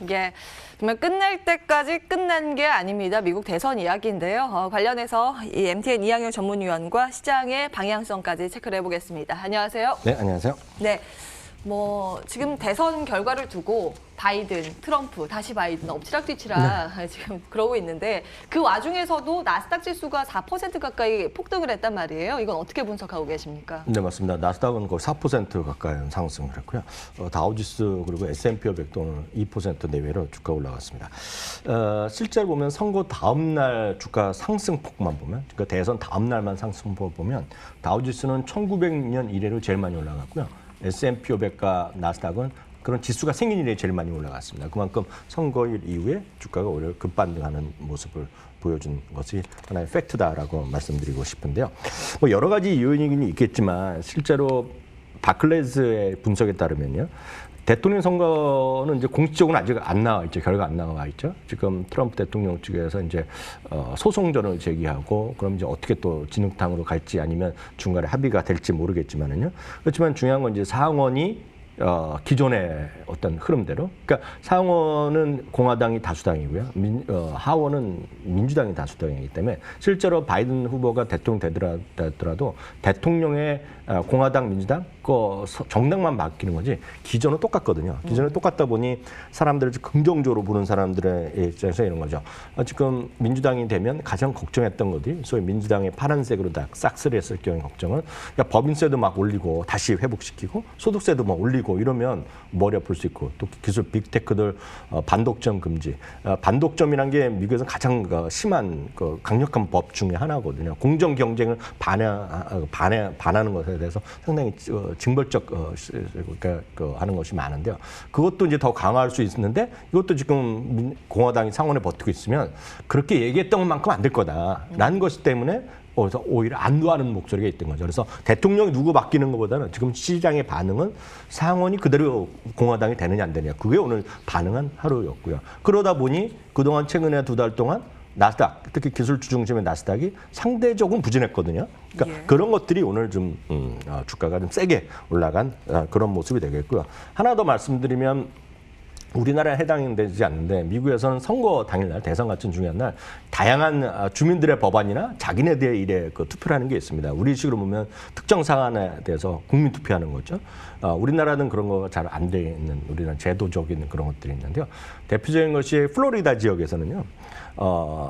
이게 정말 끝날 때까지 끝난 게 아닙니다. 미국 대선 이야기인데요. 관련해서 이 MTN 이항영 전문위원과 시장의 방향성까지 체크를 해보겠습니다. 안녕하세요. 네, 안녕하세요. 네. 지금 대선 결과를 두고 바이든, 트럼프, 다시 바이든 엎치락뒤치락 지금 그러고 있는데 그 와중에서도 나스닥 지수가 4% 가까이 폭등을 했단 말이에요. 이건 어떻게 분석하고 계십니까? 네, 맞습니다. 나스닥은 거의 4% 가까이 상승을 했고요. 다우지수 그리고 S&P 500도는 2% 내외로 주가 올라갔습니다. 실제로 보면 선거 다음 날 주가 상승폭만 보면, 그러니까 대선 다음 날만 상승폭 보면 다우지수는 1900년 이래로 제일 많이 올라갔고요. S&P 500과 나스닥은 그런 지수가 생긴 이래 제일 많이 올라갔습니다. 그만큼 선거일 이후에 주가가 오히려 급반등하는 모습을 보여준 것이 하나의 팩트다라고 말씀드리고 싶은데요. 여러 가지 요인이 있겠지만 실제로 바클레즈의 분석에 따르면요. 대통령 선거는 이제 공식적으로 아직 안 나와 있죠. 결과 안 나와 있죠. 지금 트럼프 대통령 측에서 이제 소송전을 제기하고 그럼 이제 어떻게 또 진흙탕으로 갈지 아니면 중간에 합의가 될지 모르겠지만은요. 그렇지만 중요한 건 이제 상원이 기존의 어떤 흐름대로, 그러니까 상원은 공화당이 다수당이고요, 하원은 민주당이 다수당이기 때문에 실제로 바이든 후보가 대통령 되더라도 대통령의 공화당, 민주당 그 정당만 바뀌는 거지 기존은 똑같거든요. 기존은 똑같다 보니 사람들을 긍정적으로 보는 사람들의 입장에서 이런 거죠. 지금 민주당이 되면 가장 걱정했던 것이 소위 민주당의 파란색으로 다 싹쓸이 했을 경우의 걱정은 법인세도 막 올리고 다시 회복시키고 소득세도 막 올리고 이러면 머리 아플 수 있고 또 기술 빅테크들 반독점 금지. 반독점이란 게 미국에서 가장 심한 강력한 법 중에 하나거든요. 공정 경쟁을 반하는 것에 대해서 상당히 징벌적 하는 것이 많은데요. 그것도 이제 더 강화할 수 있는데 이것도 지금 공화당이 상원에 버티고 있으면 그렇게 얘기했던 것만큼 안 될 거다라는 것이 때문에 오히려 안도하는 목소리가 있던 거죠. 그래서 대통령이 누구 바뀌는 것보다는 지금 시장의 반응은 상원이 그대로 공화당이 되느냐 안 되느냐. 그게 오늘 반응한 하루였고요. 그러다 보니 그동안 최근에 2달 동안 나스닥, 특히 기술주 중심의 나스닥이 상대적으로 부진했거든요. 그러니까 그런 것들이 오늘 좀 주가가 좀 세게 올라간 그런 모습이 되겠고요. 하나 더 말씀드리면 우리나라에 해당되지 않는데 미국에서는 선거 당일날 대선 같은 중요한 날 다양한 주민들의 법안이나 자기네들의 일에 투표를 하는 게 있습니다. 우리식으로 보면 특정 사안에 대해서 국민 투표하는 거죠. 우리나라는 그런 거 잘 안 돼 있는 우리나라 제도적인 그런 것들이 있는데요. 대표적인 것이 플로리다 지역에서는요.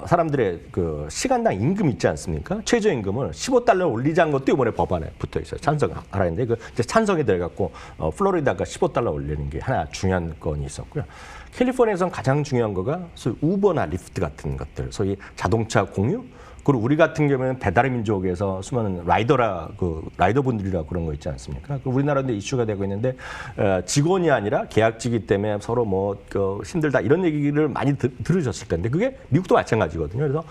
사람들의 그 시간당 임금 있지 않습니까? 최저임금을 $15 올리자는 것도 이번에 법안에 붙어 있어요. 찬성하라 했는데 그 이제 찬성이 돼갖고 플로리다가 $15 올리는 게 하나 중요한 건이 있었고요. 캘리포니아에서는 가장 중요한 거가 소위 우버나 리프트 같은 것들, 소위 자동차 공유. 그리고 우리 같은 경우에는 배달의 민족에서 수많은 라이더분들이라고 그런 거 있지 않습니까? 우리나라도 이슈가 되고 있는데 직원이 아니라 계약직이기 때문에 서로 힘들다 이런 얘기를 많이 들으셨을 텐데 그게 미국도 마찬가지거든요. 그래서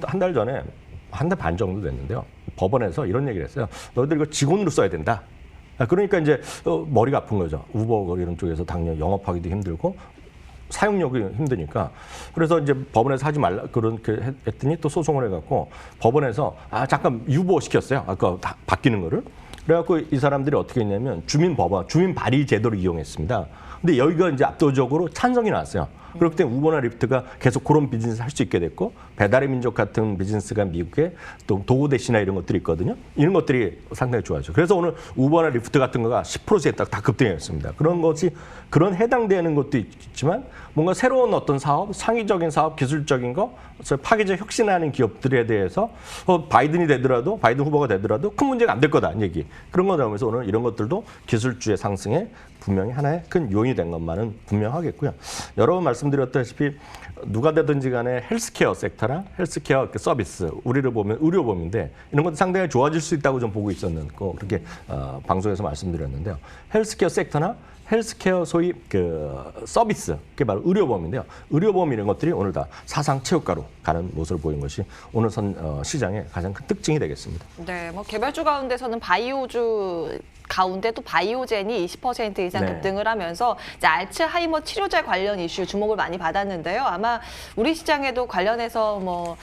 한 달 전에 한 달 반 정도 됐는데요. 법원에서 이런 얘기를 했어요. 너희들 이거 직원으로 써야 된다. 그러니까 이제 머리가 아픈 거죠. 우버 이런 쪽에서 당연히 영업하기도 힘들고 사용력이 힘드니까 그래서 이제 법원에서 하지 말라 그렇게 했더니 또 소송을 해갖고 법원에서 잠깐 유보시켰어요. 아까 바뀌는 거를. 그래갖고 이 사람들이 어떻게 했냐면 주민 발의 제도를 이용했습니다. 근데 여기가 이제 압도적으로 찬성이 나왔어요. 그렇기 때문에 우버나 리프트가 계속 그런 비즈니스 할 수 있게 됐고 배달의 민족 같은 비즈니스가 미국에 또 도구 대시나 이런 것들이 있거든요. 이런 것들이 상당히 좋아져. 그래서 오늘 우버나 리프트 같은 거가 10%에 다 급등했습니다. 그런 것이 그런 해당되는 것도 있지만 뭔가 새로운 어떤 사업, 창의적인 사업, 기술적인 거, 파괴적 혁신하는 기업들에 대해서 바이든 후보가 되더라도 큰 문제가 안 될 거다 얘기. 그런 거 나오면서 오늘 이런 것들도 기술주의 상승에 분명히 하나의 큰 요인이 된 것만은 분명하겠고요. 여러 번 말씀드렸다시피 누가 되든지 간에 헬스케어 섹터나 헬스케어 서비스, 우리를 보면 의료보험인데 이런 것도 상당히 좋아질 수 있다고 좀 보고 있었는데 그렇게 방송에서 말씀드렸는데요. 헬스케어 섹터나 헬스케어 소위 서비스, 그게 바로 의료보험인데요. 의료보험 이런 것들이 오늘 다 사상 최고가로 가는 모습을 보인 것이 오늘 시장의 가장 큰 특징이 되겠습니다. 네, 개별주 가운데서는 바이오주 가운데 또 바이오젠이 20% 이상 급등을 하면서 이제 알츠하이머 치료제 관련 이슈 주목을 많이 받았는데요. 아마 우리 시장에도 관련해서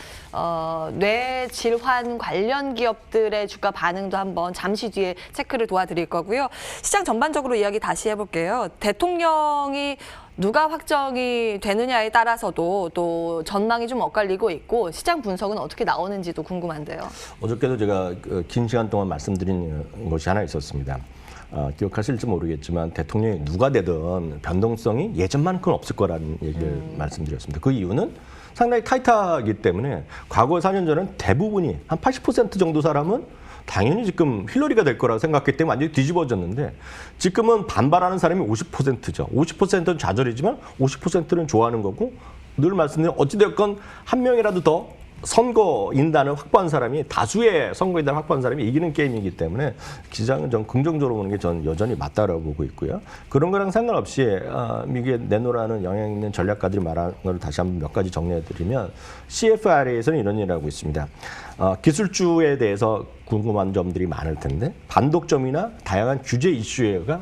뇌 질환 관련 기업들의 주가 반응도 한번 잠시 뒤에 체크를 도와드릴 거고요. 시장 전반적으로 이야기 다시 해볼게요. 대통령이 누가 확정이 되느냐에 따라서도 또 전망이 좀 엇갈리고 있고 시장 분석은 어떻게 나오는지도 궁금한데요. 어저께도 제가 긴 시간 동안 말씀드린 것이 하나 있었습니다. 기억하실지 모르겠지만 대통령이 누가 되든 변동성이 예전만큼 없을 거라는 얘기를 말씀드렸습니다. 그 이유는 상당히 타이트하기 때문에 과거 4년 전은 대부분이 한 80% 정도 사람은 당연히 지금 힐러리가 될 거라고 생각했기 때문에 완전히 뒤집어졌는데 지금은 반발하는 사람이 50%죠. 50%는 좌절이지만 50%는 좋아하는 거고 늘 말씀드린 어찌되었건 한 명이라도 더 선거 인단을 확보한 사람이 다수의 선거 인단을 확보한 사람이 이기는 게임이기 때문에 시장은 좀 긍정적으로 보는 게 전 여전히 맞다라고 보고 있고요. 그런 거랑 상관없이 미국에 내놓으라는 영향 있는 전략가들이 말한 걸 다시 한번 몇 가지 정리해드리면 CFR에서는 이런 얘기를 하고 있습니다. 기술주에 대해서 궁금한 점들이 많을 텐데 반독점이나 다양한 규제 이슈가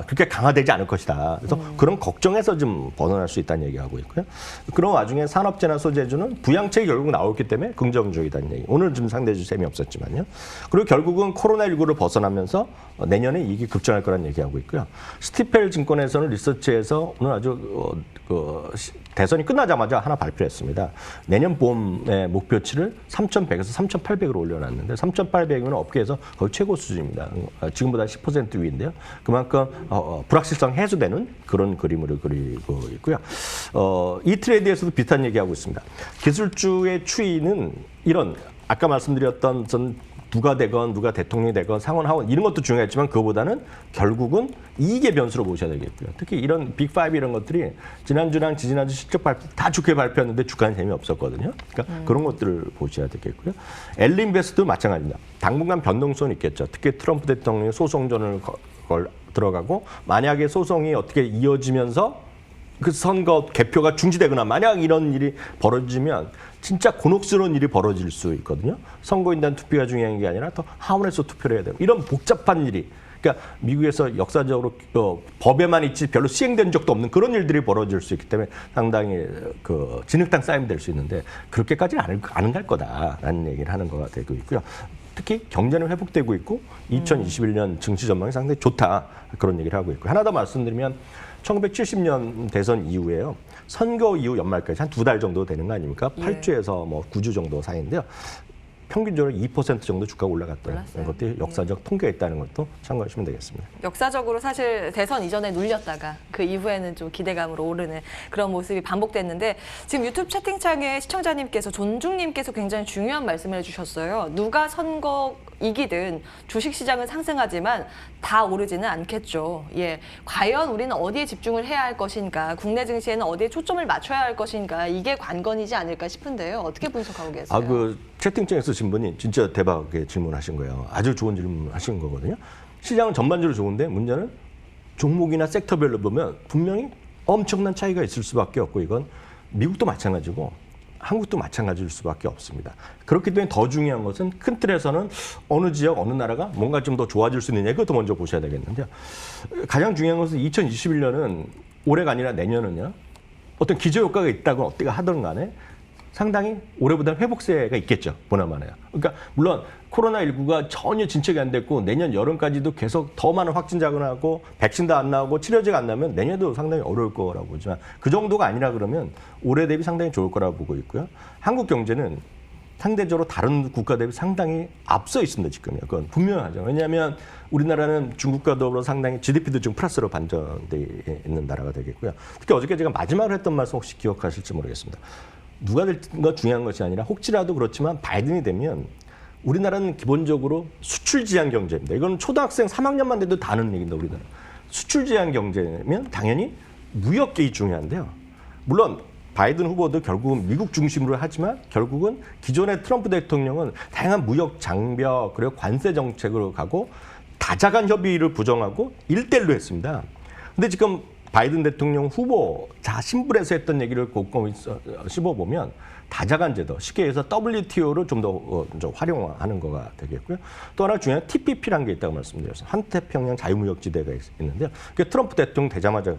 그렇게 강화되지 않을 것이다. 그래서 그런 걱정에서 좀 벗어날 수 있다는 얘기하고 있고요. 그런 와중에 산업재나 소재주는 부양책이 결국 나오기 때문에 긍정적이다는 얘기. 오늘 좀 상대적으로 재미없었지만요. 그리고 결국은 코로나19를 벗어나면서 내년에 이익이 급증할 거라는 얘기하고 있고요. 스티펠 증권에서는 리서치에서 오늘 아주 대선이 끝나자마자 하나 발표했습니다. 내년 봄의 목표치를 3,100에서 3,800으로 올려놨는데 3,800이면 업계에서 거의 최고 수준입니다. 지금보다 10% 위인데요. 그만큼 불확실성 해소되는 그런 그림으로 그리고 있고요. 이 트레이드에서도 비슷한 얘기하고 있습니다. 기술주의 추이는 이런 아까 말씀드렸던 누가 되건 누가 대통령이 되건 상원 하원 이런 것도 중요했지만 그거보다는 결국은 이익의 변수로 보셔야 되겠고요. 특히 이런 빅5 이런 것들이 지난주랑 지지난주 실적 발표 다 좋게 발표했는데 주가는 재미없었거든요. 그러니까 그런 것들을 보셔야 되겠고요. 엘린베스도 마찬가지입니다. 당분간 변동성은 있겠죠. 특히 트럼프 대통령의 소송전을 들어가고 만약에 소송이 어떻게 이어지면서 그 선거 개표가 중지되거나 만약 이런 일이 벌어지면 진짜 곤혹스러운 일이 벌어질 수 있거든요. 선거인단 투표가 중요한 게 아니라 더 하원에서 투표를 해야 되고 이런 복잡한 일이 그러니까 미국에서 역사적으로 법에만 있지 별로 시행된 적도 없는 그런 일들이 벌어질 수 있기 때문에 상당히 진흙탕 쌓임이 될 수 있는데 그렇게까지는 안 갈 거다라는 얘기를 하는 거가 되고 있고요. 특히 경제는 회복되고 있고 2021년 증시 전망이 상당히 좋다 그런 얘기를 하고 있고 하나 더 말씀드리면 1970년 대선 이후에요. 선거 이후 연말까지 한 2달 정도 되는 거 아닙니까? 8주에서 뭐 9주 정도 사이인데요. 평균적으로 2% 정도 주가가 올라갔다는 것도 역사적 통계가 있다는 것도 참고하시면 되겠습니다. 역사적으로 사실 대선 이전에 눌렸다가 그 이후에는 좀 기대감으로 오르는 그런 모습이 반복됐는데 지금 유튜브 채팅창에 시청자님께서 존중님께서 굉장히 중요한 말씀을 해주셨어요. 누가 선거 이기든 주식시장은 상승하지만 다 오르지는 않겠죠. 예, 과연 우리는 어디에 집중을 해야 할 것인가, 국내 증시에는 어디에 초점을 맞춰야 할 것인가 이게 관건이지 않을까 싶은데요. 어떻게 분석하고 계세요? 채팅창에 쓰신 분이 진짜 대박의 질문하신 거예요. 아주 좋은 질문하신 거거든요. 시장은 전반적으로 좋은데 문제는 종목이나 섹터별로 보면 분명히 엄청난 차이가 있을 수밖에 없고 이건 미국도 마찬가지고 한국도 마찬가지일 수밖에 없습니다. 그렇기 때문에 더 중요한 것은 큰 틀에서는 어느 지역, 어느 나라가 뭔가 좀 더 좋아질 수 있느냐 이것도 먼저 보셔야 되겠는데요. 가장 중요한 것은 2021년은 올해가 아니라 내년은요. 어떤 기저효과가 있다고 어떻게 하든 간에 상당히 올해보다 회복세가 있겠죠. 보나마나요. 그러니까 물론 코로나19가 전혀 진척이 안 됐고 내년 여름까지도 계속 더 많은 확진자가 나고 백신도 안 나오고 치료제가 안 나오면 내년도 상당히 어려울 거라고 보지만 그 정도가 아니라 그러면 올해 대비 상당히 좋을 거라고 보고 있고요. 한국 경제는 상대적으로 다른 국가 대비 상당히 앞서 있습니다. 지금요. 그건 분명하죠. 왜냐하면 우리나라는 중국과 더불어 상당히 GDP도 지금 플러스로 반전돼 있는 나라가 되겠고요. 특히 어저께 제가 마지막으로 했던 말씀 혹시 기억하실지 모르겠습니다. 누가 될지가 중요한 것이 아니라 혹시라도 그렇지만 바이든이 되면 우리나라는 기본적으로 수출 지향 경제입니다. 이건 초등학생 3학년만 돼도 다 아는 얘기입니다. 우리나라. 수출 지향 경제면 당연히 무역 개입 중요한데요. 물론 바이든 후보도 결국은 미국 중심으로 하지만 결국은 기존의 트럼프 대통령은 다양한 무역 장벽 그리고 관세 정책으로 가고 다자간 협의를 부정하고 1대1로 했습니다. 근데 지금 바이든 대통령 후보 신분에서 했던 얘기를 곰곰이 씹어보면 다자간 제도, 쉽게 해서 WTO를 좀 더 활용하는 거가 되겠고요. 또 하나 중요한 TPP라는 게 있다고 말씀드렸어요. 한태평양 자유무역지대가 있는데요. 그게 트럼프 대통령 되자마자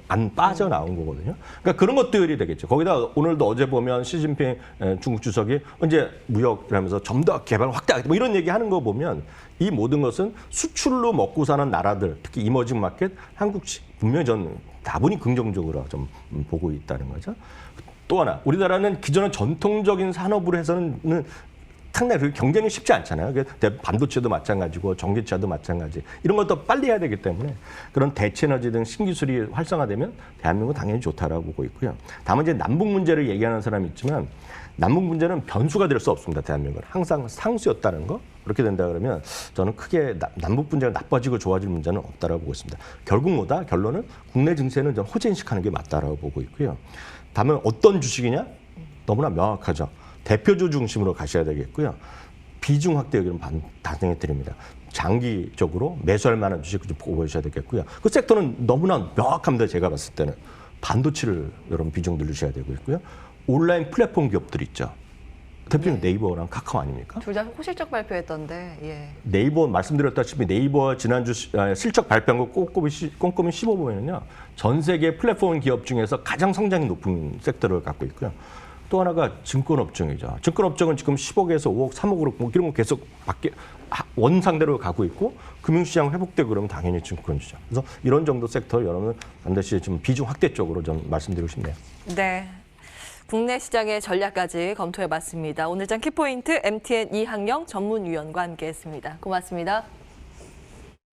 안 빠져나온 거거든요. 그러니까 그런 것들이 되겠죠. 거기다 오늘도 어제 보면 시진핑 중국 주석이 언제 무역이라면서 좀 더 개발을 확대하겠다 뭐 이런 얘기하는 거 보면 이 모든 것은 수출로 먹고 사는 나라들, 특히 이머징 마켓, 한국 분명히 전 다분히 긍정적으로 좀 보고 있다는 거죠. 또 하나, 우리나라는 기존의 전통적인 산업으로 해서는 상당히 그 경쟁이 쉽지 않잖아요. 반도체도 마찬가지고 전기차도 마찬가지. 이런 것도 빨리 해야 되기 때문에 그런 대체에너지 등 신기술이 활성화되면 대한민국은 당연히 좋다라고 보고 있고요. 다만 이제 남북 문제를 얘기하는 사람이 있지만 남북 문제는 변수가 될 수 없습니다. 대한민국은 항상 상수였다는 거. 그렇게 된다 그러면 저는 크게 남북 문제가 나빠지고 좋아질 문제는 없다라고 보고 있습니다. 결국 뭐다? 결론은 국내 증세는 좀 호전식하는 게 맞다라고 보고 있고요. 다만 어떤 주식이냐? 너무나 명확하죠. 대표주 중심으로 가셔야 되겠고요. 비중 확대 여기는 단정해 드립니다. 장기적으로 매수할 만한 주식 좀 보고 보셔야 되겠고요. 그 섹터는 너무나 명확합니다. 제가 봤을 때는 반도체를 여러분 비중 늘리셔야 되고 있고요. 온라인 플랫폼 기업들 있죠. 대표님 네이버랑 카카오 아닙니까? 둘 다 호실적 발표했던데. 예. 네이버 말씀드렸다시피 네이버 지난주 실적 발표한 거 꼼꼼히 씹어보면요. 전 세계 플랫폼 기업 중에서 가장 성장이 높은 섹터를 갖고 있고요. 또 하나가 증권업종이죠. 증권업종은 지금 10억에서 5억, 3억으로 뭐 이런 거 계속 원상대로 가고 있고 금융시장 회복되고 그러면 당연히 증권주죠. 그래서 이런 정도 섹터 여러분 반드시 좀 비중 확대 쪽으로 좀 말씀드리고 싶네요. 네. 국내 시장의 전략까지 검토해봤습니다. 오늘 장 키포인트 MTN 이항영 전문위원과 함께했습니다. 고맙습니다.